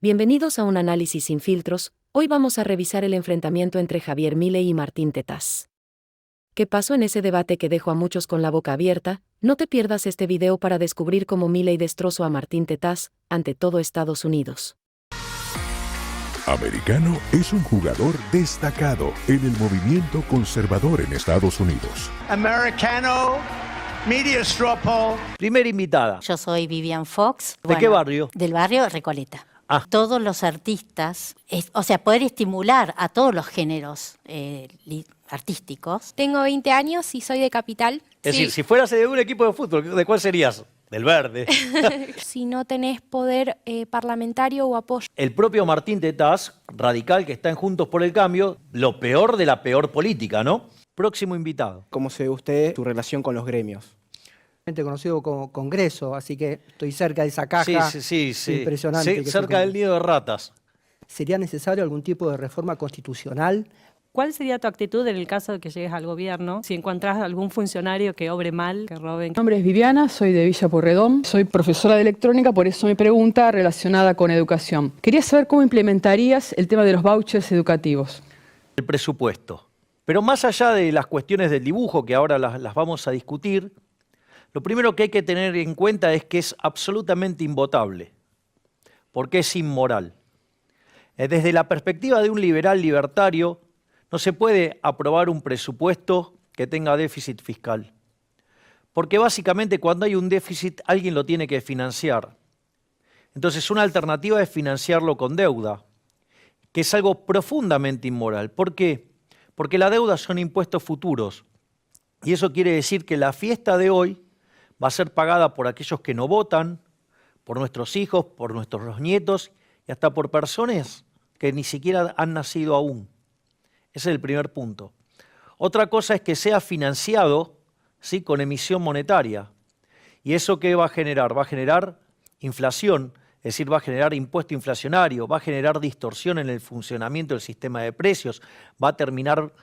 Bienvenidos a un análisis sin filtros. Hoy vamos a revisar el enfrentamiento entre Javier Milei y Martín Tetaz. ¿Qué pasó en ese debate que dejó a muchos con la boca abierta? No te pierdas este video para descubrir cómo Milei destrozó a Martín Tetaz, ante todo Estados Unidos. Americano es un jugador destacado en el movimiento conservador en Estados Unidos. Americano Media Straw Poll. Primera invitada. Yo soy Vivian Fox. ¿De qué barrio? Del barrio Recoleta. Ah. Todos los artistas, poder estimular a todos los géneros artísticos. Tengo 20 años y soy de Capital. Es decir, si fueras de un equipo de fútbol, ¿de cuál serías? Del verde. Si no tenés poder parlamentario o apoyo. El propio Martín Tetaz, radical, que está en Juntos por el Cambio, lo peor de la peor política, ¿no? Próximo invitado. ¿Cómo se ve usted su relación con los gremios? Conocido como Congreso, así que estoy cerca de esa caja. Sí. Impresionante. Sí, cerca del nido de ratas. ¿Sería necesario algún tipo de reforma constitucional? ¿Cuál sería tu actitud en el caso de que llegues al gobierno? Si encontrás algún funcionario que obre mal, que roben. Mi nombre es Viviana, soy de Villa Pueyrredón, soy profesora de electrónica, por eso mi pregunta relacionada con educación. Quería saber cómo implementarías el tema de los vouchers educativos. El presupuesto. Pero más allá de las cuestiones del dibujo, que ahora las vamos a discutir, lo primero que hay que tener en cuenta es que es absolutamente invotable, porque es inmoral. Desde la perspectiva de un liberal libertario, no se puede aprobar un presupuesto que tenga déficit fiscal, porque básicamente cuando hay un déficit alguien lo tiene que financiar. Entonces una alternativa es financiarlo con deuda, que es algo profundamente inmoral. ¿Por qué? Porque la deuda son impuestos futuros, y eso quiere decir que la fiesta de hoy va a ser pagada por aquellos que no votan, por nuestros hijos, por nuestros nietos y hasta por personas que ni siquiera han nacido aún. Ese es el primer punto. Otra cosa es que sea financiado, ¿sí?, con monetaria. ¿Y eso qué va a generar? Va a generar inflación, es decir, va a generar impuesto inflacionario, va a generar distorsión en el funcionamiento del sistema de precios, va a terminar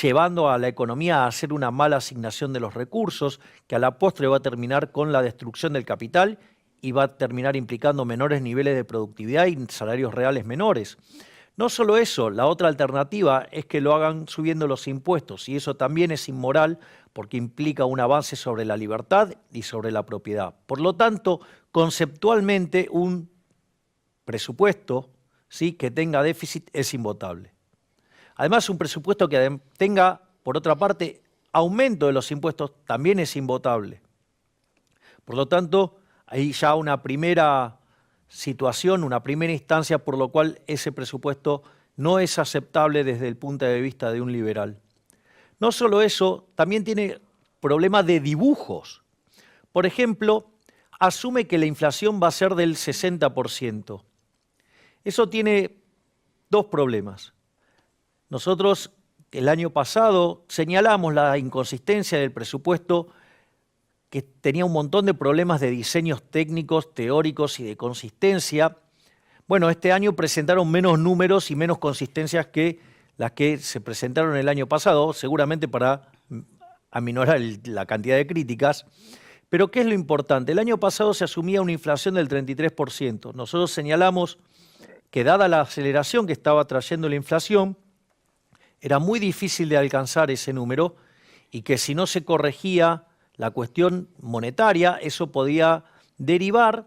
llevando a la economía a hacer una mala asignación de los recursos, que a la postre va a terminar con la destrucción del capital y va a terminar implicando menores niveles de productividad y salarios reales menores. No solo eso, la otra alternativa es que lo hagan subiendo los impuestos, y eso también es inmoral porque implica un avance sobre la libertad y sobre la propiedad. Por lo tanto, conceptualmente un presupuesto, ¿sí?, que tenga déficit es invotable. Además, un presupuesto que tenga, por otra parte, aumento de los impuestos también es invotable. Por lo tanto, hay ya una primera situación, una primera instancia por lo cual ese presupuesto no es aceptable desde el punto de vista de un liberal. No solo eso, también tiene problemas de dibujos. Por ejemplo, asume que la inflación va a ser del 60%. Eso tiene dos problemas. Nosotros el año pasado señalamos la inconsistencia del presupuesto, que tenía un montón de problemas de diseños técnicos, teóricos y de consistencia. Bueno, este año presentaron menos números y menos consistencias que las que se presentaron el año pasado, seguramente para aminorar la cantidad de críticas. Pero ¿qué es lo importante? El año pasado se asumía una inflación del 33%. Nosotros señalamos que dada la aceleración que estaba trayendo la inflación, era muy difícil de alcanzar ese número y que si no se corregía la cuestión monetaria, eso podía derivar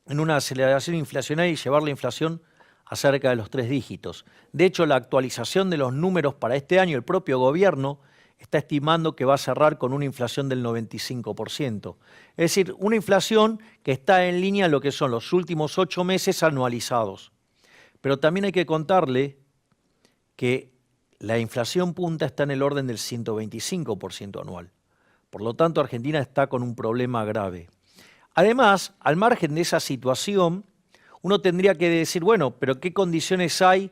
en una aceleración inflacionaria y llevar la inflación a cerca de los 3 dígitos. De hecho, la actualización de los números para este año, el propio gobierno está estimando que va a cerrar con una inflación del 95%. Es decir, una inflación que está en línea en lo que son los últimos 8 meses anualizados. Pero también hay que contarle que la inflación punta está en el orden del 125% anual. Por lo tanto, Argentina está con un problema grave. Además, al margen de esa situación, uno tendría que decir, bueno, pero ¿qué condiciones hay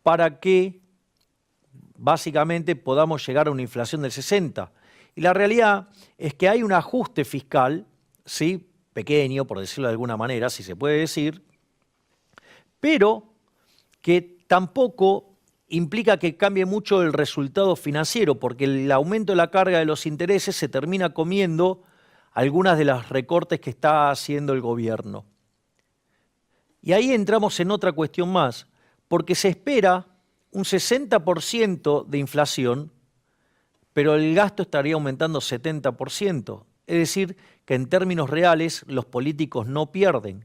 para que básicamente podamos llegar a una inflación del 60%? Y la realidad es que hay un ajuste fiscal, ¿sí?, pequeño, por decirlo de alguna manera, si se puede decir, pero que tampoco implica que cambie mucho el resultado financiero, porque el aumento de la carga de los intereses se termina comiendo algunas de las recortes que está haciendo el gobierno. Y ahí entramos en otra cuestión más, porque se espera un 60% de inflación, pero el gasto estaría aumentando 70%. Es decir, que en términos reales los políticos no pierden.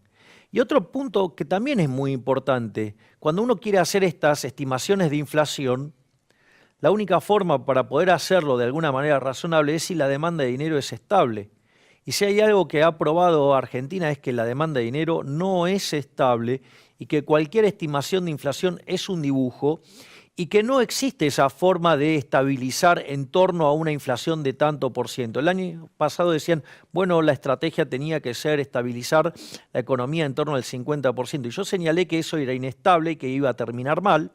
Y otro punto que también es muy importante, cuando uno quiere hacer estas estimaciones de inflación, la única forma para poder hacerlo de alguna manera razonable es si la demanda de dinero es estable. Y si hay algo que ha probado Argentina es que la demanda de dinero no es estable y que cualquier estimación de inflación es un dibujo y que no existe esa forma de estabilizar en torno a una inflación de tanto por ciento. El año pasado decían, bueno, la estrategia tenía que ser estabilizar la economía en torno al 50%. Y yo señalé que eso era inestable y que iba a terminar mal.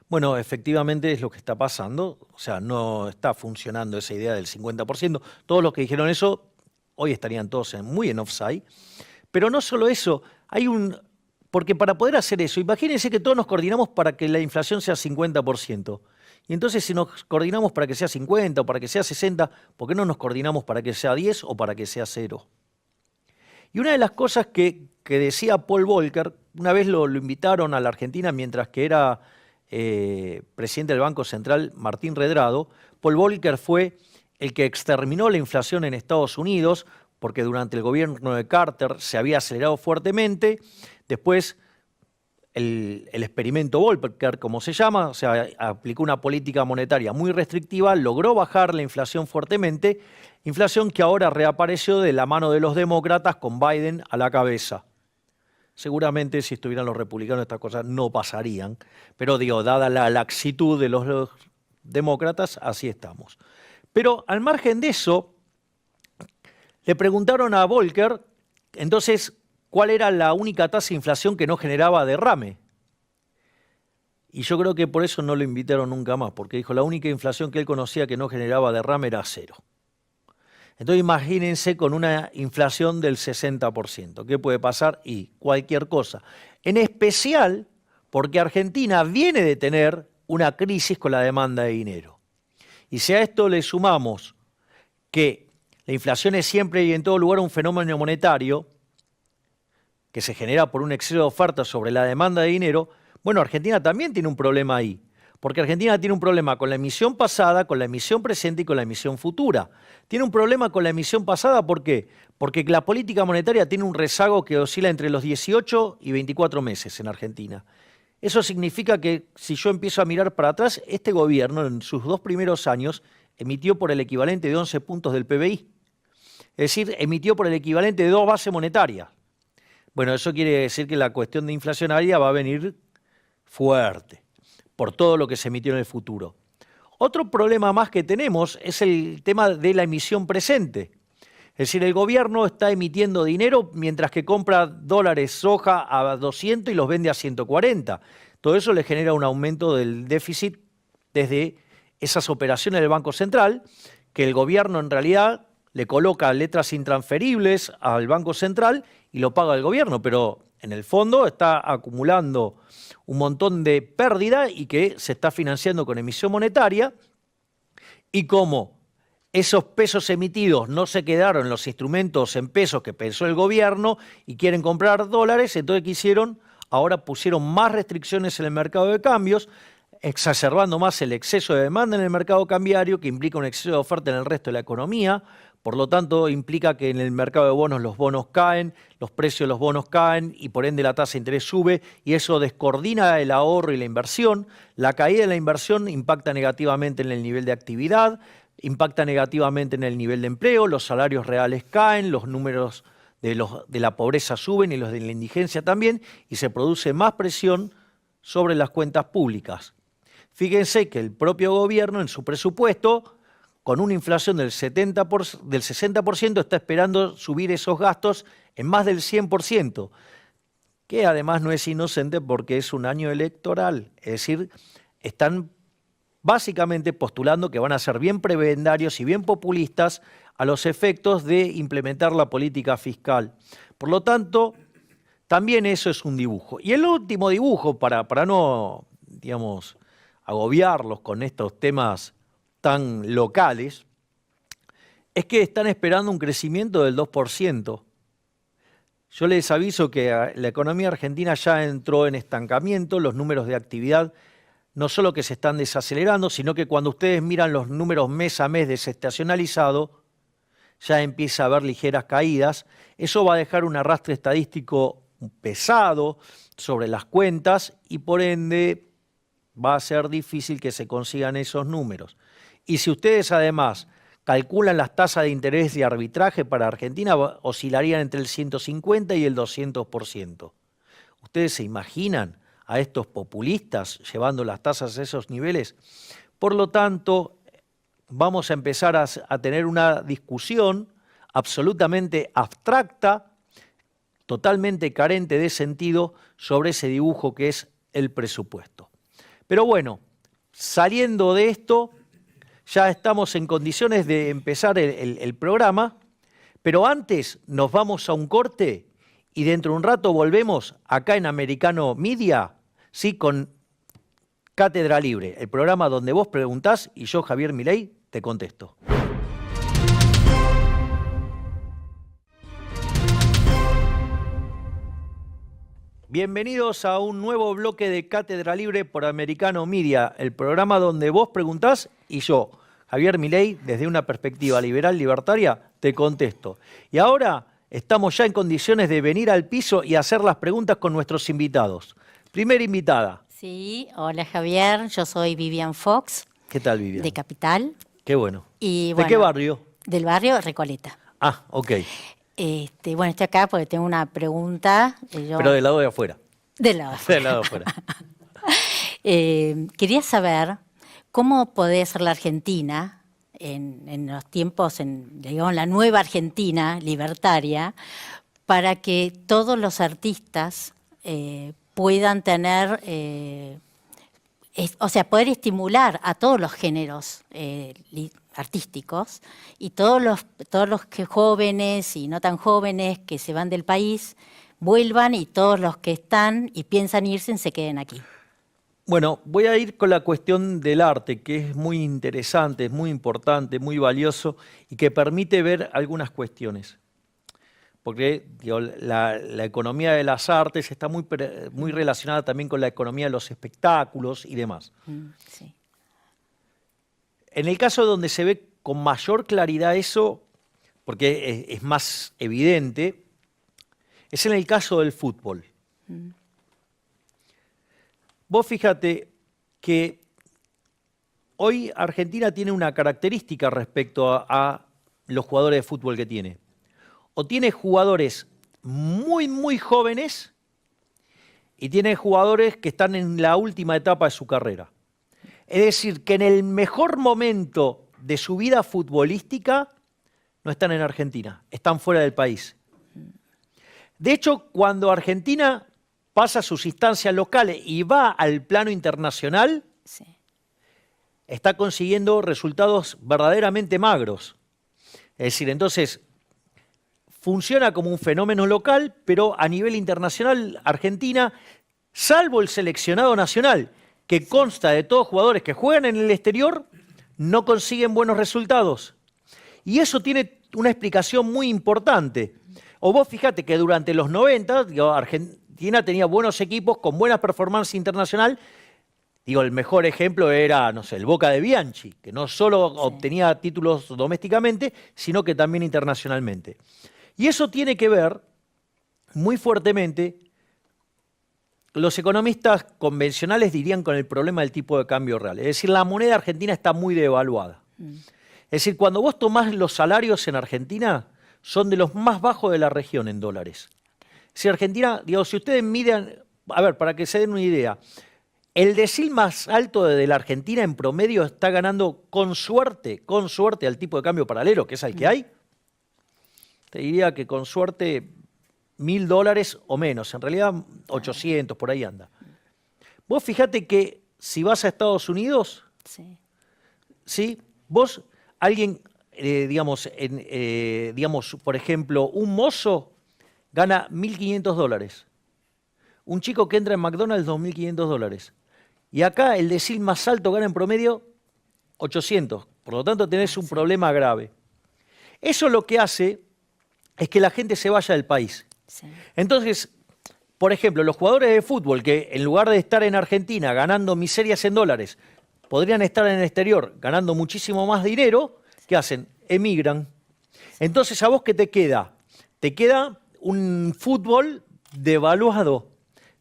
Bueno, efectivamente es lo que está pasando. O sea, no está funcionando esa idea del 50%. Todos los que dijeron eso hoy estarían todos muy en offside. Pero no solo eso, porque para poder hacer eso, imagínense que todos nos coordinamos para que la inflación sea 50%. Y entonces si nos coordinamos para que sea 50 o para que sea 60, ¿por qué no nos coordinamos para que sea 10 o para que sea 0? Y una de las cosas que decía Paul Volcker, una vez lo invitaron a la Argentina mientras que era presidente del Banco Central Martín Redrado, Paul Volcker fue el que exterminó la inflación en Estados Unidos, porque durante el gobierno de Carter se había acelerado fuertemente. Después, el experimento Volcker, como se llama, o sea, aplicó una política monetaria muy restrictiva, logró bajar la inflación fuertemente, inflación que ahora reapareció de la mano de los demócratas con Biden a la cabeza. Seguramente si estuvieran los republicanos estas cosas no pasarían, pero digo, dada la laxitud de los demócratas, así estamos. Pero al margen de eso, le preguntaron a Volcker, entonces, ¿cuál era la única tasa de inflación que no generaba derrame? Y yo creo que por eso no lo invitaron nunca más, porque dijo la única inflación que él conocía que no generaba derrame era 0. Entonces imagínense con una inflación del 60%. ¿Qué puede pasar? Y cualquier cosa. En especial porque Argentina viene de tener una crisis con la demanda de dinero. Y si a esto le sumamos que la inflación es siempre y en todo lugar un fenómeno monetario que se genera por un exceso de oferta sobre la demanda de dinero, bueno, Argentina también tiene un problema ahí. Porque Argentina tiene un problema con la emisión pasada, con la emisión presente y con la emisión futura. Tiene un problema con la emisión pasada, ¿por qué? Porque la política monetaria tiene un rezago que oscila entre los 18 y 24 meses en Argentina. Eso significa que si yo empiezo a mirar para atrás, este gobierno en sus 2 primeros años emitió por el equivalente de 11 puntos del PBI. Es decir, emitió por el equivalente de 2 bases monetarias. Bueno, eso quiere decir que la cuestión de inflacionaria va a venir fuerte por todo lo que se emitió en el futuro. Otro problema más que tenemos es el tema de la emisión presente. Es decir, el gobierno está emitiendo dinero mientras que compra dólares soja a 200 y los vende a 140. Todo eso le genera un aumento del déficit desde esas operaciones del Banco Central, que el gobierno en realidad le coloca letras intransferibles al Banco Central y lo paga el gobierno, pero en el fondo está acumulando un montón de pérdida y que se está financiando con emisión monetaria, y como esos pesos emitidos no se quedaron en los instrumentos en pesos que pensó el gobierno y quieren comprar dólares, entonces ¿qué hicieron? Ahora pusieron más restricciones en el mercado de cambios, exacerbando más el exceso de demanda en el mercado cambiario, que implica un exceso de oferta en el resto de la economía. Por lo tanto, implica que en el mercado de bonos los bonos caen, los precios de los bonos caen y por ende la tasa de interés sube y eso descoordina el ahorro y la inversión. La caída de la inversión impacta negativamente en el nivel de actividad, impacta negativamente en el nivel de empleo, los salarios reales caen, los números de la pobreza suben y los de la indigencia también y se produce más presión sobre las cuentas públicas. Fíjense que el propio gobierno en su presupuesto, con una inflación del 60%, está esperando subir esos gastos en más del 100%, que además no es inocente porque es un año electoral. Es decir, están básicamente postulando que van a ser bien prebendarios y bien populistas a los efectos de implementar la política fiscal. Por lo tanto, también eso es un dibujo. Y el último dibujo, para no, digamos, agobiarlos con estos temas tan locales, es que están esperando un crecimiento del 2%. yo les aviso que la economía argentina ya entró en estancamiento, los números de actividad no solo que se están desacelerando, sino que cuando ustedes miran los números mes a mes desestacionalizado, ya empieza a haber ligeras caídas. Eso va a dejar un arrastre estadístico pesado sobre las cuentas y por ende va a ser difícil que se consigan esos números. Y si ustedes además calculan las tasas de interés de arbitraje para Argentina, oscilarían entre el 150 y el 200%. ¿Ustedes se imaginan a estos populistas llevando las tasas a esos niveles? Por lo tanto, vamos a empezar a tener una discusión absolutamente abstracta, totalmente carente de sentido sobre ese dibujo que es el presupuesto. Pero bueno, saliendo de esto, ya estamos en condiciones de empezar el programa, pero antes nos vamos a un corte y dentro de un rato volvemos acá en Americano Media, ¿sí? Con Cátedra Libre, el programa donde vos preguntás y yo, Javier Milei, te contesto. Bienvenidos a un nuevo bloque de Cátedra Libre por Americano Media, el programa donde vos preguntás y yo, Javier Milei, desde una perspectiva liberal libertaria, te contesto. Y ahora estamos ya en condiciones de venir al piso y hacer las preguntas con nuestros invitados. Primera invitada. Sí, hola Javier, yo soy Vivian Fox. ¿Qué tal, Vivian? De Capital. Qué bueno. Y, ¿De bueno, qué barrio? Del barrio Recoleta. Ah, ok. Bueno, estoy acá porque tengo una pregunta. Pero del lado de afuera. Del lado de afuera. Del lado de afuera. Quería saber cómo podría ser la Argentina en los tiempos, digamos, la nueva Argentina libertaria, para que todos los artistas puedan tener, poder estimular a todos los géneros artísticos y todos los jóvenes y no tan jóvenes que se van del país vuelvan y todos los que están y piensan irse se queden aquí. Bueno, voy a ir con la cuestión del arte, que es muy interesante, es muy importante, muy valioso y que permite ver algunas cuestiones. Porque la economía de las artes está muy relacionada también con la economía de los espectáculos y demás. Sí. En el caso donde se ve con mayor claridad eso, porque es más evidente, es en el caso del fútbol. Vos fíjate que hoy Argentina tiene una característica respecto a los jugadores de fútbol que tiene. O tiene jugadores muy, muy jóvenes y tiene jugadores que están en la última etapa de su carrera. Es decir, que en el mejor momento de su vida futbolística no están en Argentina, están fuera del país. De hecho, cuando Argentina pasa sus instancias locales y va al plano internacional, Sí. está consiguiendo resultados verdaderamente magros. Es decir, entonces, funciona como un fenómeno local, pero a nivel internacional, Argentina, salvo el seleccionado nacional, que consta de todos jugadores que juegan en el exterior, no consiguen buenos resultados. Y eso tiene una explicación muy importante. O vos fíjate que durante los 90, Argentina tenía buenos equipos con buena performance internacional. El mejor ejemplo era, no sé, el Boca de Bianchi, que no solo obtenía títulos domésticamente, sino que también internacionalmente. Y eso tiene que ver muy fuertemente, los economistas convencionales dirían, con el problema del tipo de cambio real. Es decir, la moneda argentina está muy devaluada. Es decir, cuando vos tomás los salarios en Argentina, son de los más bajos de la región en dólares. Si Argentina, si ustedes miden, a ver, para que se den una idea, el decil más alto de la Argentina en promedio está ganando con suerte al tipo de cambio paralelo, que es el que hay. Te diría que con suerte $1.000 o menos, en realidad 800, por ahí anda. Vos fijate que si vas a Estados Unidos, ¿sí? Vos, alguien, digamos, por ejemplo, un mozo gana $1.500. Un chico que entra en McDonald's, $2.500. Y acá el decil más alto gana en promedio 800. Por lo tanto, tenés un problema grave. Eso lo que hace es que la gente se vaya del país. Sí. Entonces, por ejemplo, los jugadores de fútbol que en lugar de estar en Argentina ganando miserias en dólares, podrían estar en el exterior ganando muchísimo más dinero, ¿qué hacen? Emigran. Entonces, ¿a vos qué te queda? Te queda un fútbol devaluado.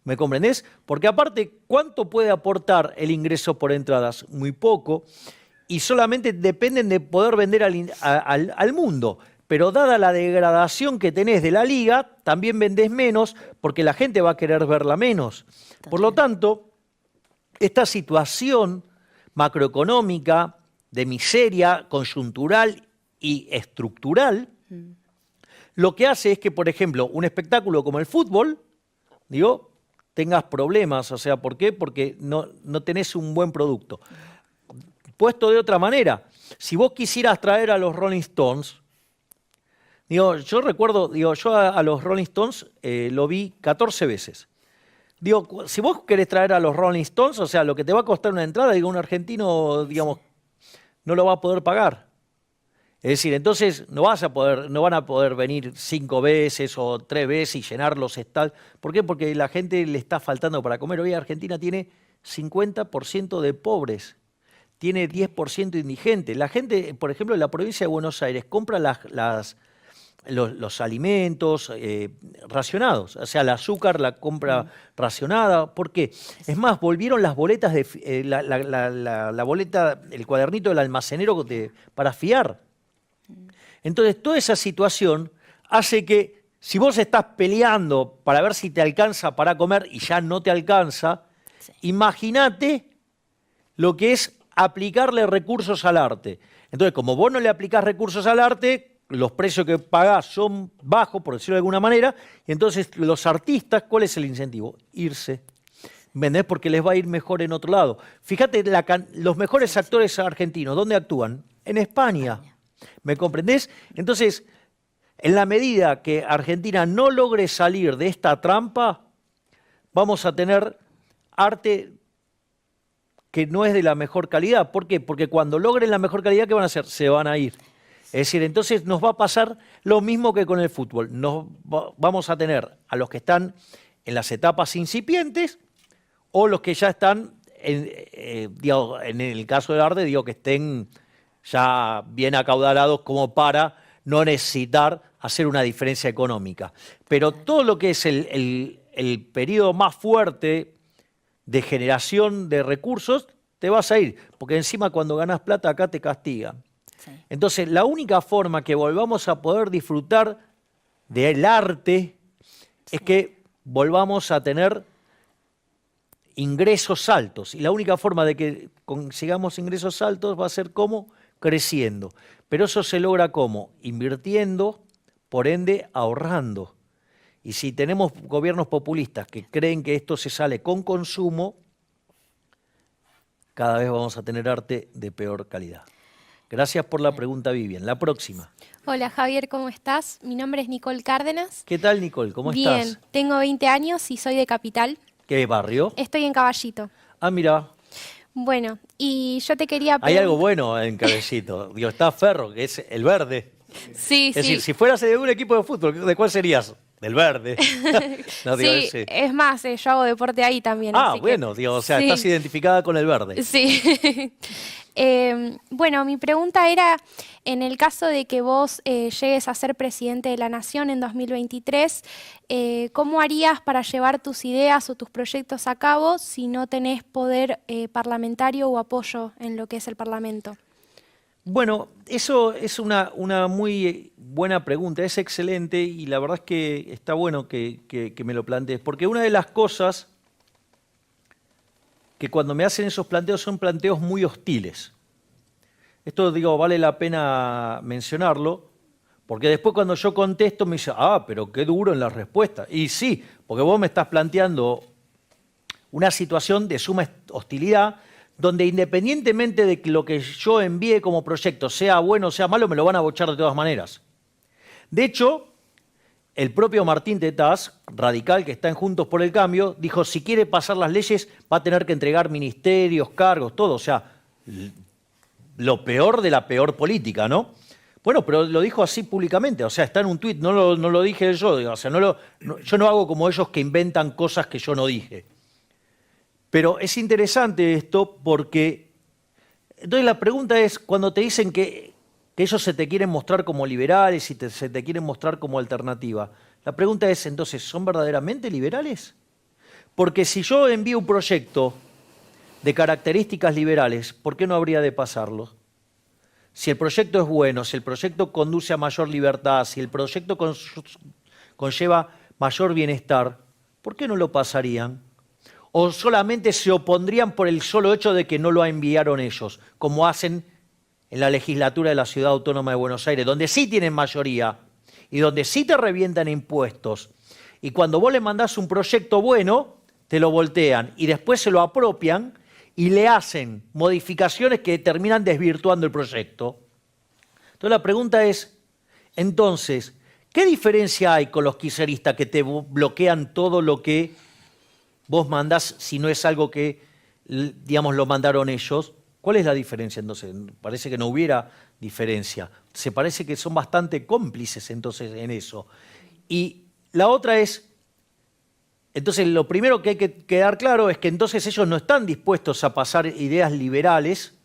¿Me comprendés? Porque aparte, ¿cuánto puede aportar el ingreso por entradas? Muy poco. Y solamente dependen de poder vender al mundo. Pero dada la degradación que tenés de la liga, también vendés menos porque la gente va a querer verla menos. Por lo tanto, esta situación macroeconómica de miseria coyuntural y estructural, lo que hace es que, por ejemplo, un espectáculo como el fútbol, tengas problemas. O sea, ¿por qué? Porque no tenés un buen producto. Puesto de otra manera, si vos quisieras traer a los Rolling Stones, yo recuerdo, yo a los Rolling Stones lo vi 14 veces. Si vos querés traer a los Rolling Stones, o sea, lo que te va a costar una entrada, un argentino, no lo va a poder pagar. Es decir, entonces no van a poder venir 5 veces o 3 veces y llenar los estadios. ¿Por qué? Porque la gente le está faltando para comer. Hoy Argentina tiene 50% de pobres, tiene 10% indigentes. La gente, por ejemplo, en la provincia de Buenos Aires compra los alimentos racionados, o sea, el azúcar la compra racionada. ¿Por qué? Es más, volvieron las boletas, la boleta, el cuadernito del almacenero para fiar. Entonces, toda esa situación hace que si vos estás peleando para ver si te alcanza para comer y ya no te alcanza, imagínate lo que es aplicarle recursos al arte. Entonces, como vos no le aplicás recursos al arte, los precios que pagás son bajos, por decirlo de alguna manera, y entonces los artistas, ¿cuál es el incentivo? Irse. ¿Vendés? Porque les va a ir mejor en otro lado. Fíjate, los mejores actores argentinos, ¿dónde actúan? En España. ¿Me comprendés? Entonces, en la medida que Argentina no logre salir de esta trampa, vamos a tener arte que no es de la mejor calidad. ¿Por qué? Porque cuando logren la mejor calidad, ¿qué van a hacer? Se van a ir. Es decir, entonces nos va a pasar lo mismo que con el fútbol. Vamos a tener a los que están en las etapas incipientes o los que ya están, en el caso del arte, que estén ya bien acaudalados como para no necesitar hacer una diferencia económica. Pero todo lo que es el periodo más fuerte de generación de recursos, te vas a ir, porque encima cuando ganas plata acá te castigan. Sí. Entonces, la única forma que volvamos a poder disfrutar del arte es que volvamos a tener ingresos altos. Y la única forma de que consigamos ingresos altos va a ser ¿cómo? Creciendo. Pero eso se logra ¿cómo? Invirtiendo, por ende ahorrando. Y si tenemos gobiernos populistas que creen que esto se sale con consumo, cada vez vamos a tener arte de peor calidad. Gracias por la pregunta, Vivian. La próxima. Hola Javier, ¿cómo estás? Mi nombre es Nicole Cárdenas. ¿Qué tal, Nicole? ¿Cómo estás? Bien, tengo 20 años y soy de Capital. ¿Qué barrio? Estoy en Caballito. Ah, mira. Bueno, y yo te quería preguntar... Hay algo bueno en Caballito. Está Ferro, que es el verde. Sí, es decir, si fueras de un equipo de fútbol, ¿de cuál serías? Del verde. No, sí, es más, yo hago deporte ahí también. Ah, bueno, o sea, sí. Estás identificada con el verde. Sí. Bueno, mi pregunta era, en el caso de que vos llegues a ser presidente de la Nación en 2023, ¿cómo harías para llevar tus ideas o tus proyectos a cabo si no tenés poder parlamentario o apoyo en lo que es el Parlamento? Bueno, eso es una muy buena pregunta, es excelente y la verdad es que está bueno que me lo plantees, porque una de las cosas que cuando me hacen esos planteos son planteos muy hostiles. Esto, vale la pena mencionarlo, porque después cuando yo contesto me dice, pero qué duro en la respuesta. Y sí, porque vos me estás planteando una situación de suma hostilidad, donde independientemente de que lo que yo envíe como proyecto sea bueno o sea malo, me lo van a bochar de todas maneras. De hecho, el propio Martín Tetaz, radical que está en Juntos por el Cambio, dijo, si quiere pasar las leyes va a tener que entregar ministerios, cargos, todo. O sea, lo peor de la peor política, ¿no? Bueno, pero lo dijo así públicamente, o sea, está en un tuit, no lo dije yo, o sea, yo no hago como ellos que inventan cosas que yo no dije. Pero es interesante esto porque, entonces la pregunta es, cuando te dicen que ellos se te quieren mostrar como liberales y se te quieren mostrar como alternativa, la pregunta es, entonces, ¿son verdaderamente liberales? Porque si yo envío un proyecto de características liberales, ¿por qué no habría de pasarlo? Si el proyecto es bueno, si el proyecto conduce a mayor libertad, si el proyecto conlleva mayor bienestar, ¿por qué no lo pasarían? ¿O solamente se opondrían por el solo hecho de que no lo enviaron ellos, como hacen en la legislatura de la Ciudad Autónoma de Buenos Aires, donde sí tienen mayoría y donde sí te revientan impuestos? Y cuando vos le mandás un proyecto bueno, te lo voltean y después se lo apropian y le hacen modificaciones que terminan desvirtuando el proyecto. Entonces la pregunta es, entonces, ¿qué diferencia hay con los kirchneristas que te bloquean todo lo que vos mandás si no es algo que, digamos, lo mandaron ellos? ¿Cuál es la diferencia entonces? Parece que no hubiera diferencia. Se parece que son bastante cómplices entonces en eso. Y la otra es, entonces lo primero que hay que quedar claro es que entonces ellos no están dispuestos a pasar ideas liberales,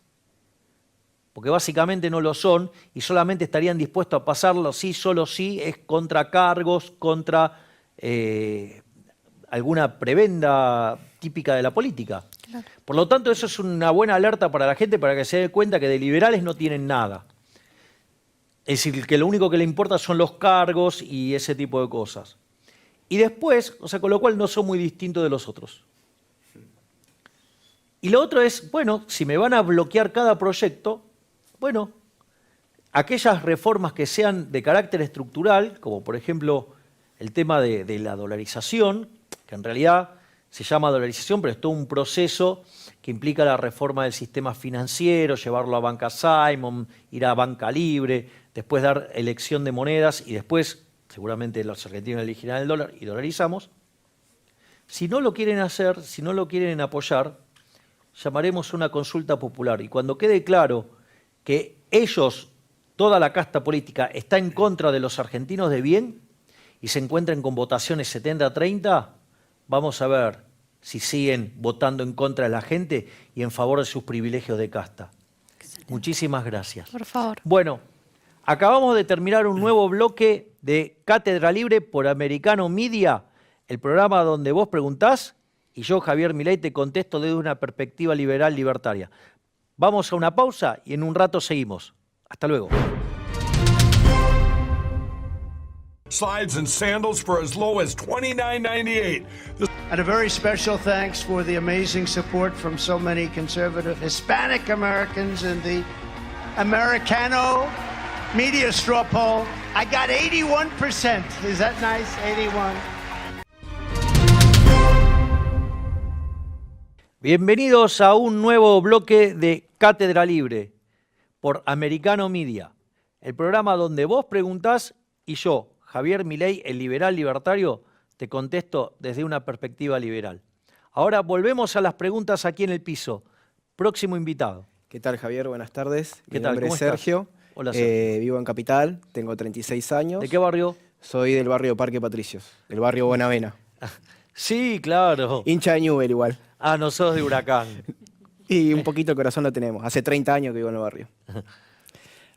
porque básicamente no lo son, y solamente estarían dispuestos a pasarlo sí, solo sí, es contra cargos, contra alguna prebenda típica de la política. Claro. Por lo tanto, eso es una buena alerta para la gente para que se dé cuenta que de liberales no tienen nada. Es decir, que lo único que le importa son los cargos y ese tipo de cosas. Y después, o sea, con lo cual no son muy distintos de los otros. Y lo otro es, bueno, si me van a bloquear cada proyecto, bueno, aquellas reformas que sean de carácter estructural, como por ejemplo el tema de la dolarización, que en realidad se llama dolarización, pero es todo un proceso que implica la reforma del sistema financiero, llevarlo a Banca Simon, ir a Banca Libre, después dar elección de monedas y después, seguramente los argentinos elegirán el dólar y dolarizamos. Si no lo quieren hacer, si no lo quieren apoyar, llamaremos una consulta popular. Y cuando quede claro que ellos, toda la casta política, está en contra de los argentinos de bien y se encuentren con votaciones 70-30, vamos a ver si siguen votando en contra de la gente y en favor de sus privilegios de casta. Excelente. Muchísimas gracias. Por favor. Bueno, acabamos de terminar un nuevo bloque de Cátedra Libre por Americano Media, el programa donde vos preguntás y yo, Javier Milei, te contesto desde una perspectiva liberal libertaria. Vamos a una pausa y en un rato seguimos. Hasta luego. Slides and sandals for as low as $29.98. And a very special thanks for the amazing support from so many conservative Hispanic Americans in the Americano media straw poll. I got 81%. Is that nice? 81. Bienvenidos a un nuevo bloque de Cátedra Libre por Americano Media, el programa donde vos preguntás y yo, Javier Milei, el liberal libertario, te contesto desde una perspectiva liberal. Ahora volvemos a las preguntas aquí en el piso. Próximo invitado. ¿Qué tal, Javier? Buenas tardes. ¿Qué Mi tal? nombre ¿Cómo es Sergio. estás? Hola, Sergio. Vivo en Capital, tengo 36 años. ¿De qué barrio? Soy del barrio Parque Patricios, del barrio Buenavena. Sí, claro. Hincha de Newell igual. Ah, no sos de Huracán. Y un poquito el corazón lo tenemos. Hace 30 años que vivo en el barrio.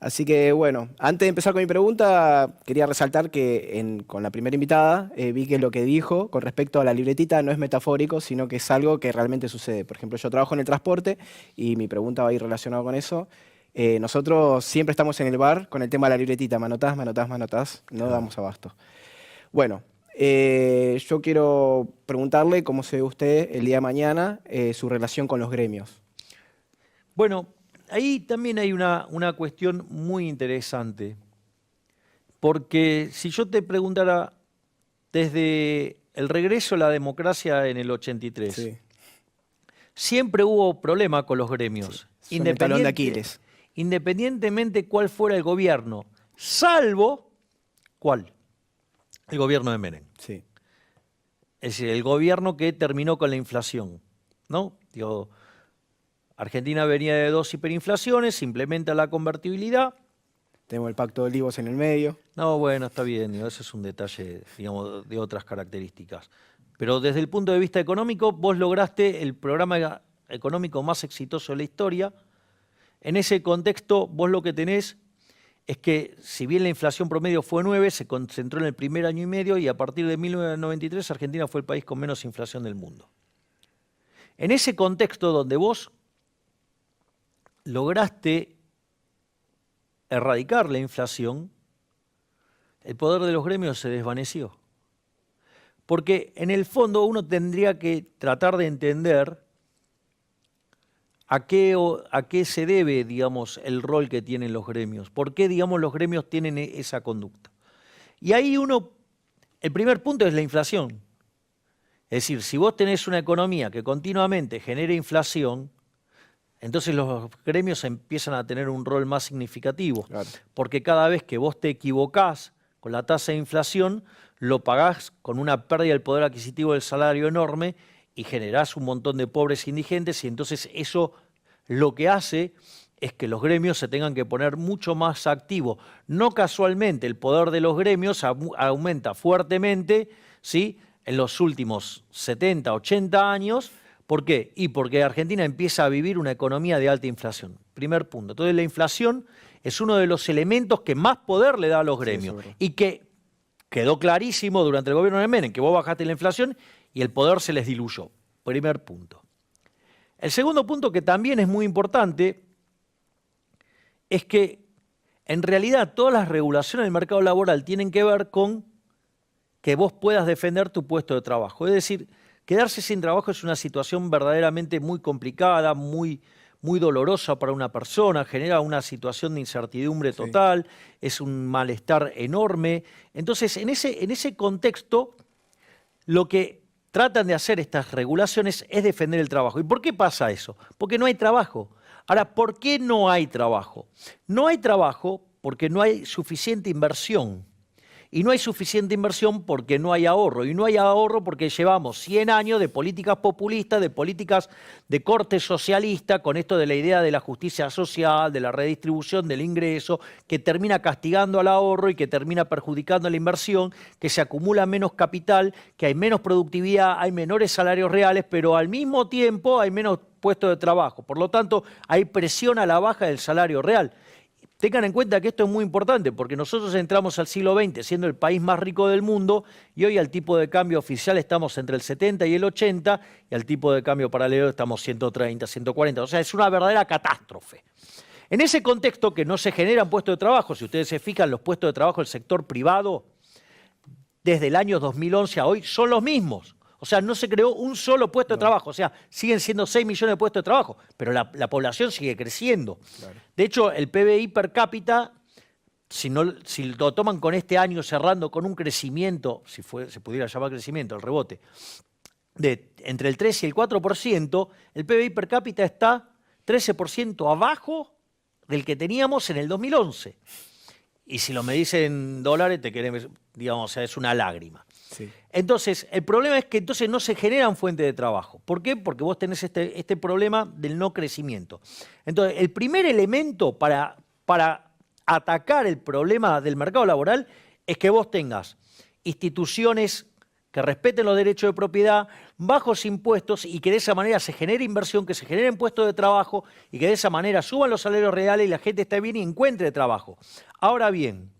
Así que, bueno, antes de empezar con mi pregunta, quería resaltar que con la primera invitada vi que lo que dijo con respecto a la libretita no es metafórico, sino que es algo que realmente sucede. Por ejemplo, yo trabajo en el transporte y mi pregunta va a ir relacionada con eso. Nosotros siempre estamos en el bar con el tema de la libretita. Manotás, manotás, manotás. No damos abasto. Bueno, yo quiero preguntarle cómo se ve usted el día de mañana su relación con los gremios. Bueno, ahí también hay una cuestión muy interesante, porque si yo te preguntara desde el regreso a la democracia en el 83, sí, siempre hubo problema con los gremios, sí, independientemente cuál fuera el gobierno, salvo ¿cuál? El gobierno de Menem. Sí. Es decir, el gobierno que terminó con la inflación, ¿no? Digo, Argentina venía de 2 hiperinflaciones, se implementa la convertibilidad Tenemos el Pacto de Olivos en el medio. No, bueno, está bien, digo, ese es un detalle, digamos, de otras características. Pero desde el punto de vista económico, vos lograste el programa económico más exitoso de la historia. En ese contexto, vos lo que tenés es que, si bien la inflación promedio fue 9, se concentró en el primer año y medio, y a partir de 1993 Argentina fue el país con menos inflación del mundo. En ese contexto donde vos lograste erradicar la inflación, el poder de los gremios se desvaneció. Porque en el fondo uno tendría que tratar de entender a qué se debe, digamos, el rol que tienen los gremios. ¿Por qué, digamos, los gremios tienen esa conducta? Y ahí el primer punto es la inflación. Es decir, si vos tenés una economía que continuamente genera inflación, entonces los gremios empiezan a tener un rol más significativo. Claro. Porque cada vez que vos te equivocás con la tasa de inflación, lo pagás con una pérdida del poder adquisitivo del salario enorme y generás un montón de pobres indigentes, y entonces eso lo que hace es que los gremios se tengan que poner mucho más activos. No casualmente el poder de los gremios aumenta fuertemente, ¿sí?, en los últimos 70, 80 años. ¿Por qué? Y porque Argentina empieza a vivir una economía de alta inflación. Primer punto. Entonces la inflación es uno de los elementos que más poder le da a los gremios, sí, y que quedó clarísimo durante el gobierno de Menem, que vos bajaste la inflación y el poder se les diluyó. Primer punto. El segundo punto, que también es muy importante, es que en realidad todas las regulaciones del mercado laboral tienen que ver con que vos puedas defender tu puesto de trabajo. Es decir, quedarse sin trabajo es una situación verdaderamente muy complicada, muy dolorosa para una persona, genera una situación de incertidumbre total, sí, es un malestar enorme. Entonces, en ese contexto, lo que tratan de hacer estas regulaciones es defender el trabajo. ¿Y por qué pasa eso? Porque no hay trabajo. Ahora, ¿por qué no hay trabajo? No hay trabajo porque no hay suficiente inversión. Y no hay suficiente inversión porque no hay ahorro. Y no hay ahorro porque llevamos 100 años de políticas populistas, de políticas de corte socialista, con esto de la idea de la justicia social, de la redistribución del ingreso, que termina castigando al ahorro y que termina perjudicando a la inversión, que se acumula menos capital, que hay menos productividad, hay menores salarios reales, pero al mismo tiempo hay menos puestos de trabajo. Por lo tanto, hay presión a la baja del salario real. Tengan en cuenta que esto es muy importante, porque nosotros entramos al siglo XX siendo el país más rico del mundo, y hoy al tipo de cambio oficial estamos entre el 70 y el 80, y al tipo de cambio paralelo estamos 130, 140. O sea, es una verdadera catástrofe. En ese contexto, que no se generan puestos de trabajo, si ustedes se fijan, los puestos de trabajo del sector privado desde el año 2011 a hoy son los mismos. O sea, no se creó un solo puesto de trabajo. O sea, siguen siendo 6 millones de puestos de trabajo, pero la población sigue creciendo. Claro. De hecho, el PBI per cápita, si lo toman con este año cerrando con un crecimiento, si se pudiera llamar crecimiento, el rebote, de entre el 3 y el 4%, el PBI per cápita está 13% abajo del que teníamos en el 2011. Y si lo medís en dólares, digamos, o sea, es una lágrima. Sí. Entonces, el problema es que entonces no se generan fuentes de trabajo. ¿Por qué? Porque vos tenés este problema del no crecimiento. Entonces, el primer elemento para atacar el problema del mercado laboral es que vos tengas instituciones que respeten los derechos de propiedad, bajos impuestos, y que de esa manera se genere inversión, que se generen puestos de trabajo, y que de esa manera suban los salarios reales y la gente esté bien y encuentre trabajo. Ahora bien,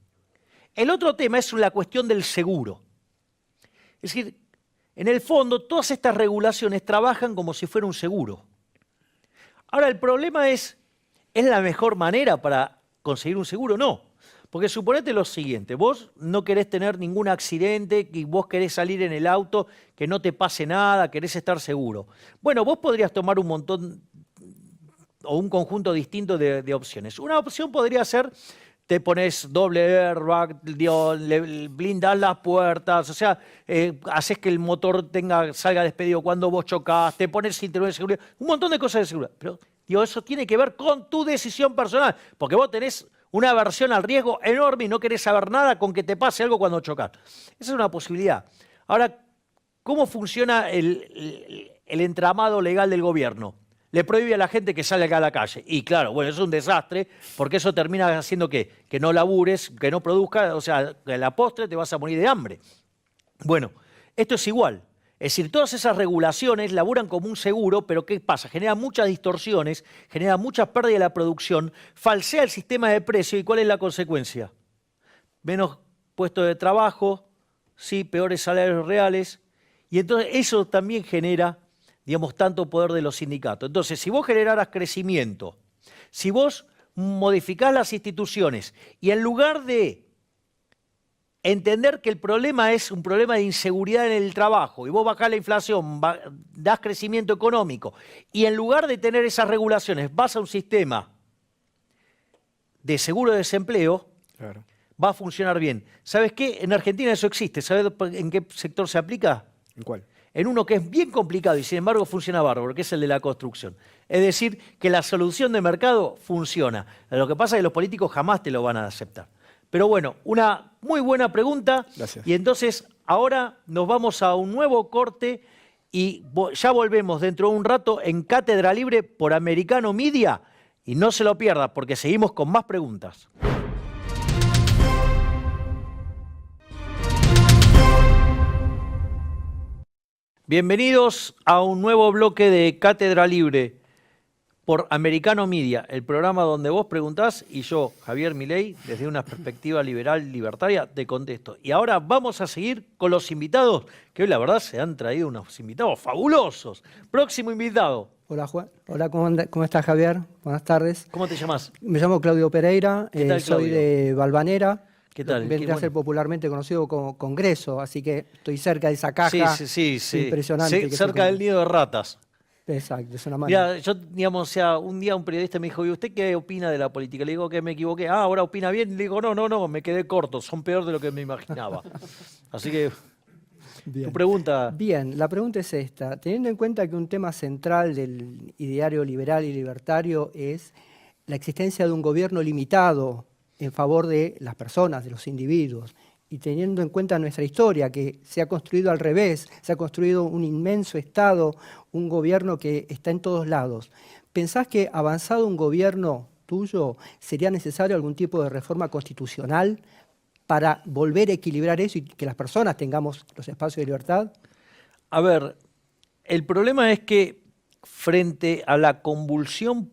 el otro tema es la cuestión del seguro. Es decir, en el fondo, todas estas regulaciones trabajan como si fuera un seguro. Ahora, el problema ¿es la mejor manera para conseguir un seguro? No. Porque suponete lo siguiente, vos no querés tener ningún accidente, y vos querés salir en el auto, que no te pase nada, querés estar seguro. Bueno, vos podrías tomar un montón o un conjunto distinto de opciones. Una opción podría ser: te pones doble airbag, blindás las puertas, o sea, haces que el motor salga despedido cuando vos chocás, te pones cinturón de seguridad, un montón de cosas de seguridad. Pero eso tiene que ver con tu decisión personal, porque vos tenés una aversión al riesgo enorme y no querés saber nada con que te pase algo cuando chocás. Esa es una posibilidad. Ahora, ¿cómo funciona el entramado legal del gobierno? le prohíbe a la gente que salga a la calle. Y claro, bueno, eso es un desastre, porque eso termina haciendo que no labures, que no produzca, o sea, que a la postre te vas a morir de hambre. Bueno, esto es igual. Es decir, todas esas regulaciones laburan como un seguro, pero ¿qué pasa? Genera muchas distorsiones, genera muchas pérdidas de la producción, falsea el sistema de precio, ¿y cuál es la consecuencia? Menos puestos de trabajo, ¿sí? Peores salarios reales, y entonces eso también genera, digamos, tanto poder de los sindicatos. Entonces, si vos generaras crecimiento, si vos modificás las instituciones, y en lugar de entender que el problema es un problema de inseguridad en el trabajo, y vos bajás la inflación, das crecimiento económico, y en lugar de tener esas regulaciones, vas a un sistema de seguro de desempleo, Claro. va a funcionar bien. ¿Sabes qué? En Argentina eso existe. ¿Sabes en qué sector se aplica? ¿En cuál? En uno que es bien complicado y sin embargo funciona bárbaro, que es el de la construcción. Es decir, que la solución de mercado funciona. Lo que pasa es que los políticos jamás te lo van a aceptar. Pero bueno, una muy buena pregunta. Gracias. Y entonces ahora nos vamos a un nuevo corte y ya volvemos dentro de un rato en Cátedra Libre por Americano Media. Y no se lo pierda porque seguimos con más preguntas. Bienvenidos a un nuevo bloque de Cátedra Libre por Americano Media, el programa donde vos preguntás y yo, Javier Milei, desde una perspectiva liberal libertaria, te contesto. Y ahora vamos a seguir con los invitados, que hoy la verdad se han traído unos invitados fabulosos. Próximo invitado. Hola, Juan. Hola, ¿cómo estás, Javier? Buenas tardes. ¿Cómo te llamas? Me llamo Claudio Pereira, ¿Qué tal, soy Claudio? de Valvanera. ¿Qué tal? Vendría a ser popularmente conocido como Congreso, así que estoy cerca de esa caja Sí. impresionante. que Cerca del nido de ratas. Exacto, es una Mira, yo, digamos, o sea, un día un periodista me dijo, ¿y usted qué opina de la política? Le digo que me equivoqué. Ah, ahora opina bien. Le digo, no, me quedé corto. Son peor de lo que me imaginaba. Así que, Bien. tu pregunta. Bien, la pregunta es esta. Teniendo en cuenta que un tema central del ideario liberal y libertario es la existencia de un gobierno limitado en favor de las personas, de los individuos, y teniendo en cuenta nuestra historia, que se ha construido al revés, se ha construido un inmenso Estado, un gobierno que está en todos lados. ¿Pensás que avanzado un gobierno tuyo sería necesario algún tipo de reforma constitucional para volver a equilibrar eso y que las personas tengamos los espacios de libertad? A ver, el problema es que frente a la convulsión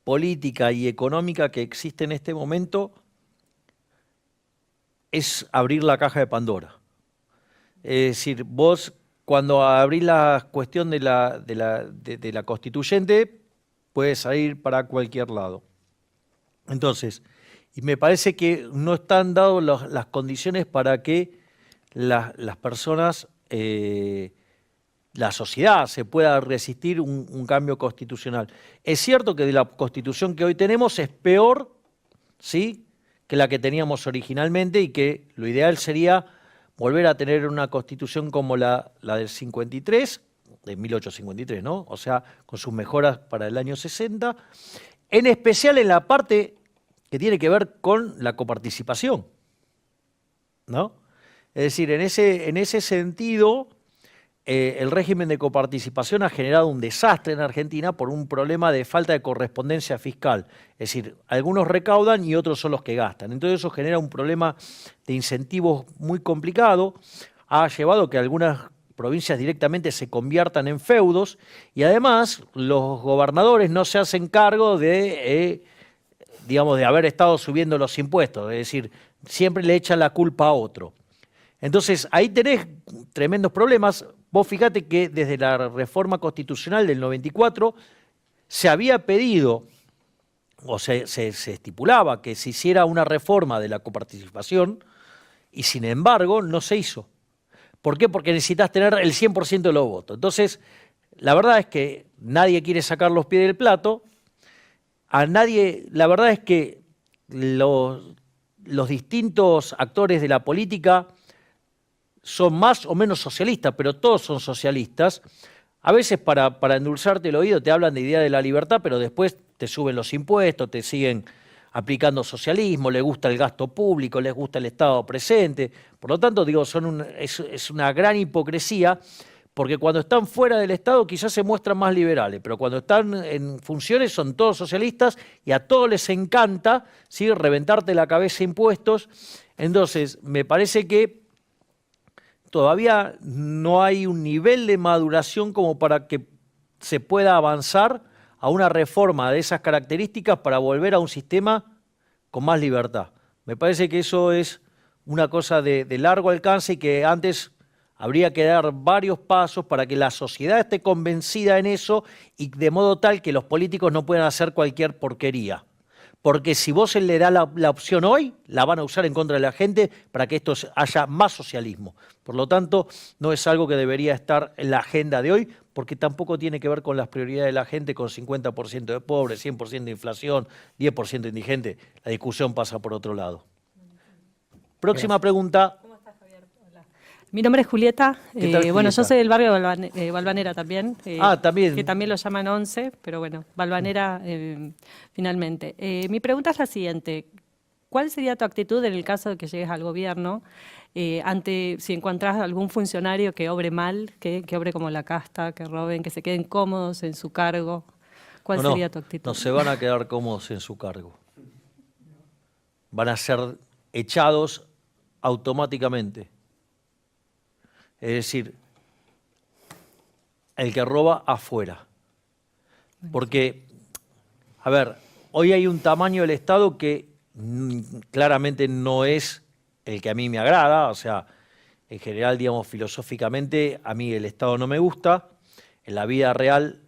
política y económica que existe en este momento, es abrir la caja de Pandora. Es decir, vos cuando abrís la cuestión de la constituyente, puedes salir para cualquier lado. Entonces, y me parece que no están dadas las condiciones para que las personas, la sociedad se pueda resistir un cambio constitucional. Es cierto que de la constitución que hoy tenemos es peor, ¿sí?, que la que teníamos originalmente y que lo ideal sería volver a tener una constitución como la del 53, de 1853, ¿no? O sea, con sus mejoras para el año 60, en especial en la parte que tiene que ver con la coparticipación, ¿no? Es decir, en ese sentido, el régimen de coparticipación ha generado un desastre en Argentina por un problema de falta de correspondencia fiscal. Es decir, algunos recaudan y otros son los que gastan. Entonces eso genera un problema de incentivos muy complicado. Ha llevado que algunas provincias directamente se conviertan en feudos y además los gobernadores no se hacen cargo de, digamos, de haber estado subiendo los impuestos. Es decir, siempre le echan la culpa a otro. Entonces ahí tenés tremendos problemas. Vos fíjate que desde la reforma constitucional del 94 se había pedido, o se estipulaba que se hiciera una reforma de la coparticipación y sin embargo no se hizo. ¿Por qué? Porque necesitas tener el 100% de los votos. Entonces, la verdad es que nadie quiere sacar los pies del plato. La verdad es que los distintos actores de la política son más o menos socialistas, pero todos son socialistas. A veces para endulzarte el oído te hablan de idea de la libertad, pero después te suben los impuestos, te siguen aplicando socialismo, les gusta el gasto público, les gusta el Estado presente. Por lo tanto, digo, es una gran hipocresía, Porque cuando están fuera del Estado quizás se muestran más liberales, pero cuando están en funciones son todos socialistas y a todos les encanta, ¿sí?, reventarte la cabeza impuestos. Entonces, me parece que todavía no hay un nivel de maduración como para que se pueda avanzar a una reforma de esas características para volver a un sistema con más libertad. Me parece que eso es una cosa de largo alcance y que antes habría que dar varios pasos para que la sociedad esté convencida en eso y de modo tal que los políticos no puedan hacer cualquier porquería. Porque si vos le das la opción hoy, la van a usar en contra de la gente para que esto haya más socialismo. Por lo tanto, no es algo que debería estar en la agenda de hoy, porque tampoco tiene que ver con las prioridades de la gente, con 50% de pobres, 100% de inflación, 10% de indigente. La discusión pasa por otro lado. Próxima pregunta. Mi nombre es Julieta. ¿Qué tal, bueno, Julieta? yo soy del barrio de Valvanera también. También. Que también lo llaman 11, pero bueno, Valvanera finalmente. Mi pregunta es la siguiente. ¿Cuál sería tu actitud en el caso de que llegues al gobierno ante si encontrás algún funcionario que obre mal, que obre como la casta, que roben, que se queden cómodos en su cargo? ¿Cuál sería tu actitud? No se van a quedar cómodos en su cargo. Van a ser echados automáticamente. Es decir, el que roba afuera. Porque, a ver, hoy hay un tamaño del Estado que claramente no es el que a mí me agrada. O sea, en general, digamos, filosóficamente, a mí el Estado no me gusta. En la vida real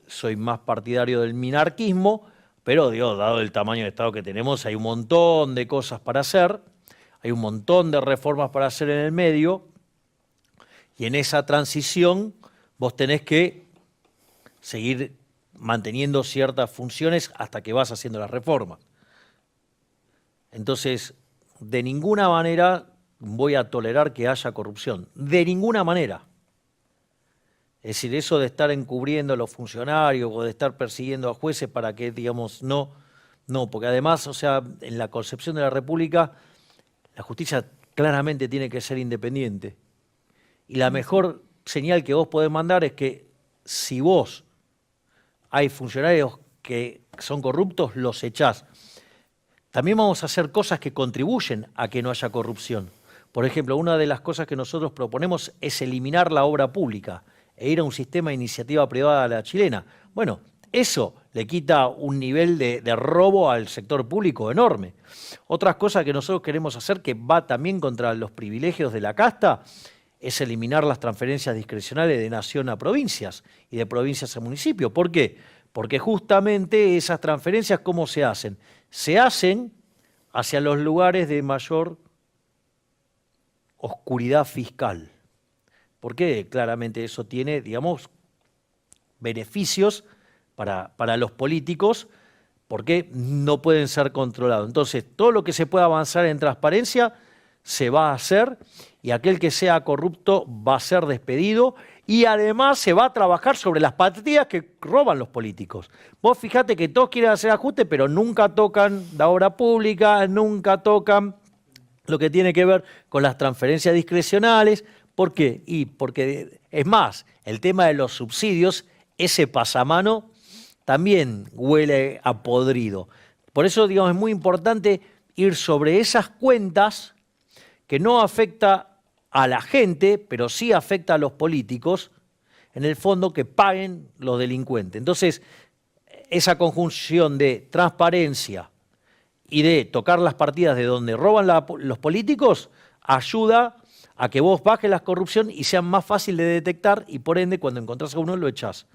soy más partidario del minarquismo, pero, Dios, dado el tamaño del Estado que tenemos, hay un montón de cosas para hacer, hay un montón de reformas para hacer en el medio. Y en esa transición vos tenés que seguir manteniendo ciertas funciones hasta que vas haciendo las reformas. Entonces, de ninguna manera voy a tolerar que haya corrupción. De ninguna manera. Es decir, eso de estar encubriendo a los funcionarios o de estar persiguiendo a jueces para que, digamos, no, porque además, o sea, en la concepción de la República, la justicia claramente tiene que ser independiente. Y la mejor señal que vos podés mandar es que si vos hay funcionarios que son corruptos, los echás. También vamos a hacer cosas que contribuyen a que no haya corrupción. Por ejemplo, una de las cosas que nosotros proponemos es eliminar la obra pública e ir a un sistema de iniciativa privada a la chilena. Bueno, eso le quita un nivel de robo al sector público enorme. Otras cosas que nosotros queremos hacer, que va también contra los privilegios de la casta, es eliminar las transferencias discrecionales de nación a provincias y de provincias a municipios. ¿Por qué? Porque justamente esas transferencias, ¿cómo se hacen? Se hacen hacia los lugares de mayor oscuridad fiscal. ¿Por qué? Claramente eso tiene, digamos, beneficios para los políticos, porque no pueden ser controlados. Entonces, todo lo que se pueda avanzar en transparencia se va a hacer, y aquel que sea corrupto va a ser despedido, y además se va a trabajar sobre las partidas que roban los políticos. Vos fijate que todos quieren hacer ajustes, pero nunca tocan la obra pública, nunca tocan lo que tiene que ver con las transferencias discrecionales. ¿Por qué? Y porque, es más, el tema de los subsidios, ese pasamano también huele a podrido. Por eso, digamos, es muy importante ir sobre esas cuentas que no afecta a la gente, pero sí afecta a los políticos, en el fondo, que paguen los delincuentes. Entonces, esa conjunción de transparencia y de tocar las partidas de donde roban los políticos ayuda a que vos bajes la corrupción y sea más fácil de detectar, y por ende, cuando encontrás a uno, lo echás.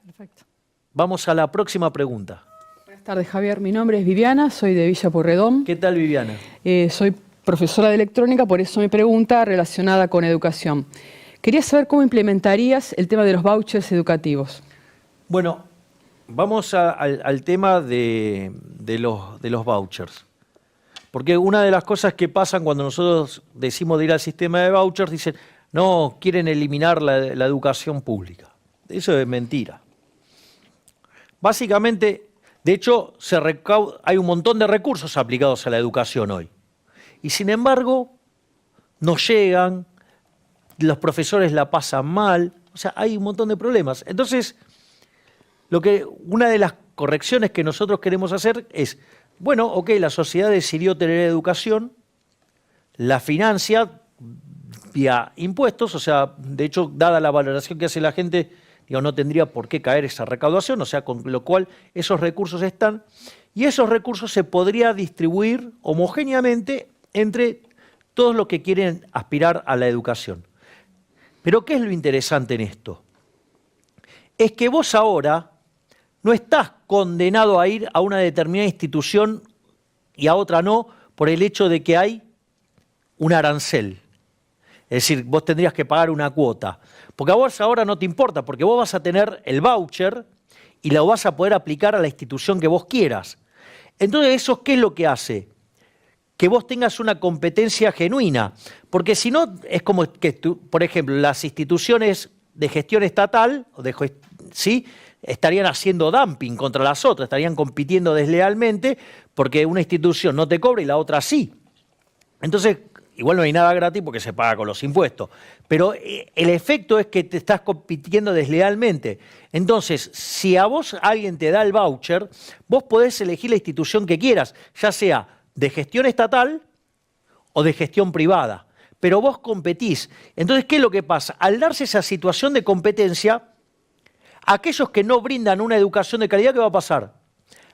Perfecto. Vamos a la próxima pregunta. Buenas tardes, Javier. Mi nombre es Viviana, soy de Villa Pueyrredón. ¿Qué tal, Viviana? Soy profesora de electrónica, por eso mi pregunta relacionada con educación. Quería saber cómo implementarías el tema de los vouchers educativos. Bueno, vamos al tema de los vouchers. Porque una de las cosas que pasan cuando nosotros decimos de ir al sistema de vouchers, dicen, no, quieren eliminar la educación pública. Eso es mentira. Básicamente, de hecho, hay un montón de recursos aplicados a la educación hoy. Y sin embargo, no llegan los profesores la pasan mal, o sea, hay un montón de problemas. Entonces, una de las correcciones que nosotros queremos hacer es, bueno, ok, la sociedad decidió tener educación, la financia vía impuestos, o sea, de hecho, dada la valoración que hace la gente, no tendría por qué caer esa recaudación, o sea, con lo cual esos recursos están, y esos recursos se podría distribuir homogéneamente entre todos los que quieren aspirar a la educación. Pero ¿qué es lo interesante en esto? Es que vos ahora no estás condenado a ir a una determinada institución y a otra no por el hecho de que hay un arancel. Es decir, vos tendrías que pagar una cuota. Porque a vos ahora no te importa, porque vos vas a tener el voucher y lo vas a poder aplicar a la institución que vos quieras. Entonces, ¿eso qué es lo que hace? Que vos tengas una competencia genuina. Porque si no, es como que, por ejemplo, las instituciones de gestión estatal, ¿sí?, estarían haciendo dumping contra las otras, estarían compitiendo deslealmente porque una institución no te cobra y la otra sí. Entonces, igual no hay nada gratis porque se paga con los impuestos. Pero el efecto es que te estás compitiendo deslealmente. Entonces, si a vos alguien te da el voucher, vos podés elegir la institución que quieras, ya sea de gestión estatal o de gestión privada. Pero vos competís. Entonces, ¿qué es lo que pasa? Al darse esa situación de competencia, aquellos que no brindan una educación de calidad, ¿qué va a pasar?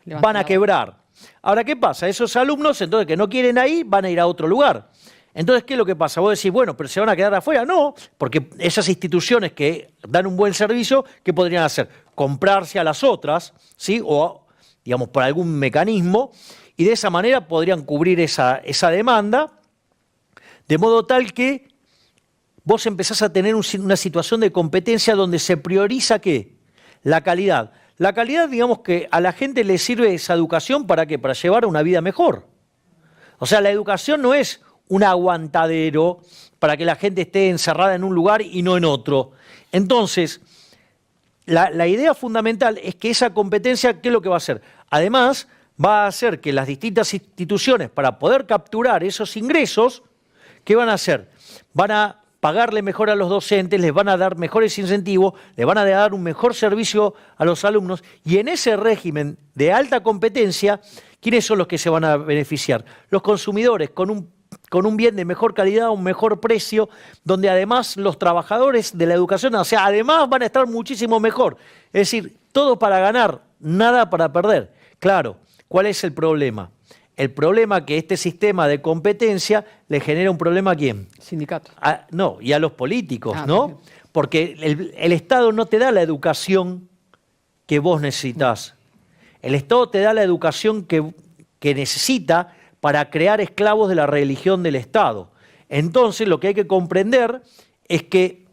Van a quebrar. Ahora, ¿qué pasa? Esos alumnos, entonces, que no quieren ahí, van a ir a otro lugar. Entonces, ¿qué es lo que pasa? Vos decís, bueno, pero ¿se van a quedar afuera? No, porque esas instituciones que dan un buen servicio, ¿qué podrían hacer? Comprarse a las otras, ¿sí? O, digamos, por algún mecanismo, y de esa manera podrían cubrir esa demanda, de modo tal que vos empezás a tener una situación de competencia donde se prioriza, ¿qué? La calidad. La calidad, digamos que a la gente le sirve esa educación ¿para qué? Para llevar una vida mejor. O sea, la educación no es un aguantadero para que la gente esté encerrada en un lugar y no en otro. Entonces, la idea fundamental es que esa competencia, ¿qué es lo que va a hacer? Además, va a hacer que las distintas instituciones, para poder capturar esos ingresos, ¿qué van a hacer? Van a pagarle mejor a los docentes, les van a dar mejores incentivos, les van a dar un mejor servicio a los alumnos, y en ese régimen de alta competencia, ¿quiénes son los que se van a beneficiar? Los consumidores, con un bien de mejor calidad, un mejor precio, donde además los trabajadores de la educación, o sea, además van a estar muchísimo mejor. Es decir, todo para ganar, nada para perder. Claro, ¿cuál es el problema? El problema es que este sistema de competencia le genera un problema ¿a quién? Sindicatos. No, y a los políticos, ¿no? Porque el Estado no te da la educación que vos necesitas. El Estado te da la educación que necesita para crear esclavos de la religión del Estado. Entonces, lo que hay que comprender es que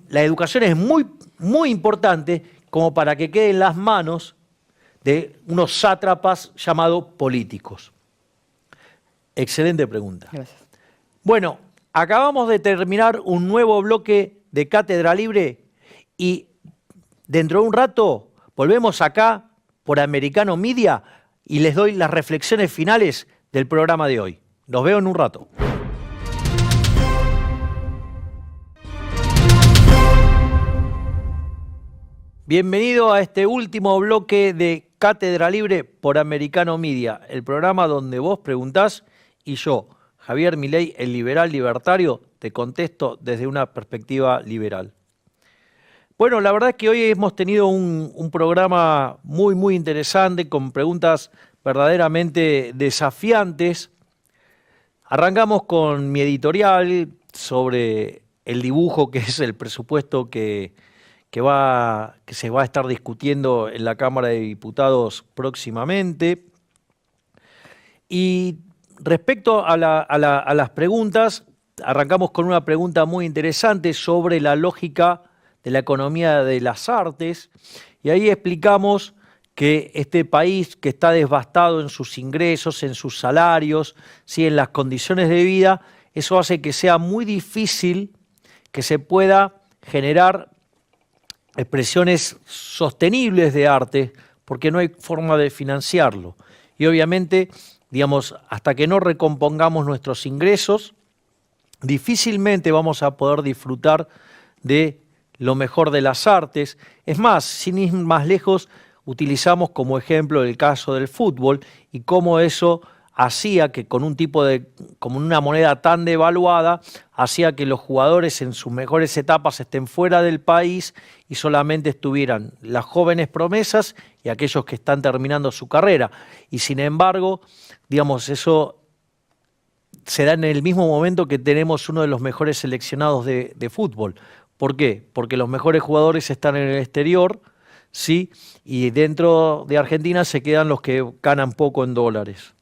la educación es muy, muy importante como para que quede en las manos de unos sátrapas llamados políticos. Excelente pregunta. Gracias. Bueno, acabamos de terminar un nuevo bloque de Cátedra Libre y dentro de un rato volvemos acá por Americano Media y les doy las reflexiones finales del programa de hoy. Los veo en un rato. Bienvenido a este último bloque de Cátedra Libre por Americano Media, el programa donde vos preguntás y yo, Javier Milei, el liberal libertario, te contesto desde una perspectiva liberal. Bueno, la verdad es que hoy hemos tenido un programa muy, muy interesante con preguntas verdaderamente desafiantes. Arrancamos con mi editorial sobre el dibujo que es el presupuesto que se va a estar discutiendo en la Cámara de Diputados próximamente. Y respecto a las preguntas, arrancamos con una pregunta muy interesante sobre la lógica de la economía de las artes, y ahí explicamos que este país que está devastado en sus ingresos, en sus salarios, ¿sí?, en las condiciones de vida, eso hace que sea muy difícil que se pueda generar expresiones sostenibles de arte, porque no hay forma de financiarlo. Y obviamente, digamos, hasta que no recompongamos nuestros ingresos, difícilmente vamos a poder disfrutar de lo mejor de las artes. Es más, sin ir más lejos, utilizamos como ejemplo el caso del fútbol y cómo eso hacía que con un tipo de, como una moneda tan devaluada, hacía que los jugadores en sus mejores etapas estén fuera del país y solamente estuvieran las jóvenes promesas y aquellos que están terminando su carrera. Y sin embargo, digamos, eso se da en el mismo momento que tenemos uno de los mejores seleccionados de fútbol. ¿Por qué? Porque los mejores jugadores están en el exterior, ¿sí? Y dentro de Argentina se quedan los que ganan poco en dólares.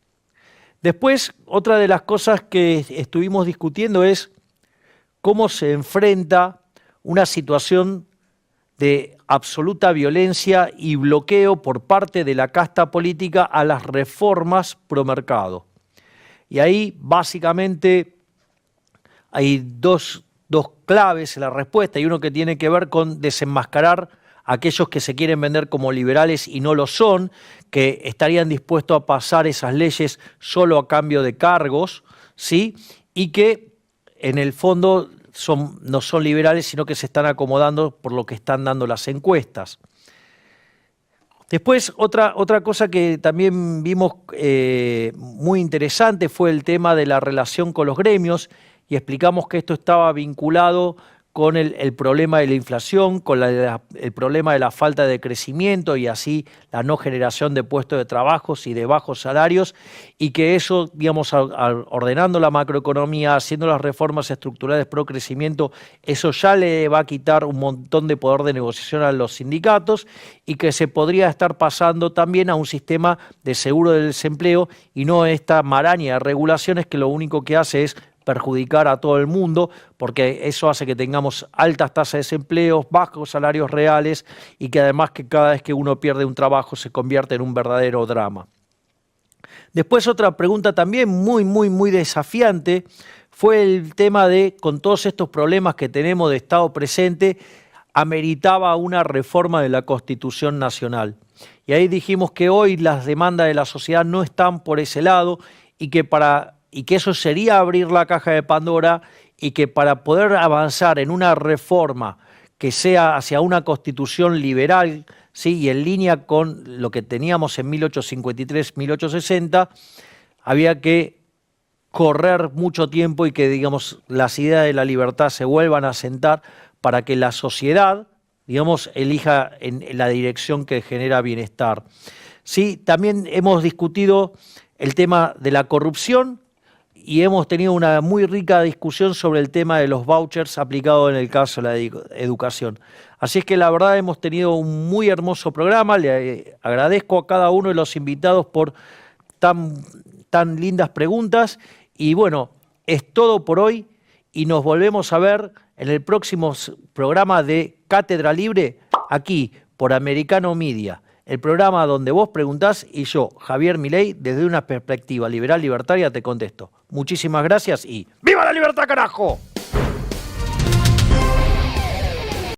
Después, otra de las cosas que estuvimos discutiendo es cómo se enfrenta una situación de absoluta violencia y bloqueo por parte de la casta política a las reformas pro mercado. Y ahí básicamente hay dos claves en la respuesta, y uno que tiene que ver con desenmascarar a aquellos que se quieren vender como liberales y no lo son, que estarían dispuestos a pasar esas leyes solo a cambio de cargos, ¿sí? Y que en el fondo no son liberales, sino que se están acomodando por lo que están dando las encuestas. Después, otra cosa que también vimos muy interesante fue el tema de la relación con los gremios, y explicamos que esto estaba vinculado con el problema de la inflación, con el problema de la falta de crecimiento y así la no generación de puestos de trabajo y de bajos salarios, y que eso, digamos, ordenando la macroeconomía, haciendo las reformas estructurales pro crecimiento, eso ya le va a quitar un montón de poder de negociación a los sindicatos, y que se podría estar pasando también a un sistema de seguro del desempleo y no esta maraña de regulaciones que lo único que hace es perjudicar a todo el mundo, porque eso hace que tengamos altas tasas de desempleo, bajos salarios reales, y que además que cada vez que uno pierde un trabajo se convierte en un verdadero drama. Después, otra pregunta también muy desafiante fue el tema de, con todos estos problemas que tenemos de Estado presente, ameritaba una reforma de la Constitución Nacional. Y ahí dijimos que hoy las demandas de la sociedad no están por ese lado, y que eso sería abrir la caja de Pandora, y que para poder avanzar en una reforma que sea hacia una constitución liberal, ¿sí? Y en línea con lo que teníamos en 1853-1860, había que correr mucho tiempo y que, digamos, las ideas de la libertad se vuelvan a sentar para que la sociedad, digamos, elija en la dirección que genera bienestar. Sí, también hemos discutido el tema de la corrupción, y hemos tenido una muy rica discusión sobre el tema de los vouchers aplicados en el caso de la educación. Así es que la verdad hemos tenido un muy hermoso programa. Le agradezco a cada uno de los invitados por tan lindas preguntas. Y bueno, es todo por hoy y nos volvemos a ver en el próximo programa de Cátedra Libre, aquí por Americano Media. El programa donde vos preguntás y yo, Javier Milei, desde una perspectiva liberal libertaria te contesto. Muchísimas gracias y ¡viva la libertad, carajo!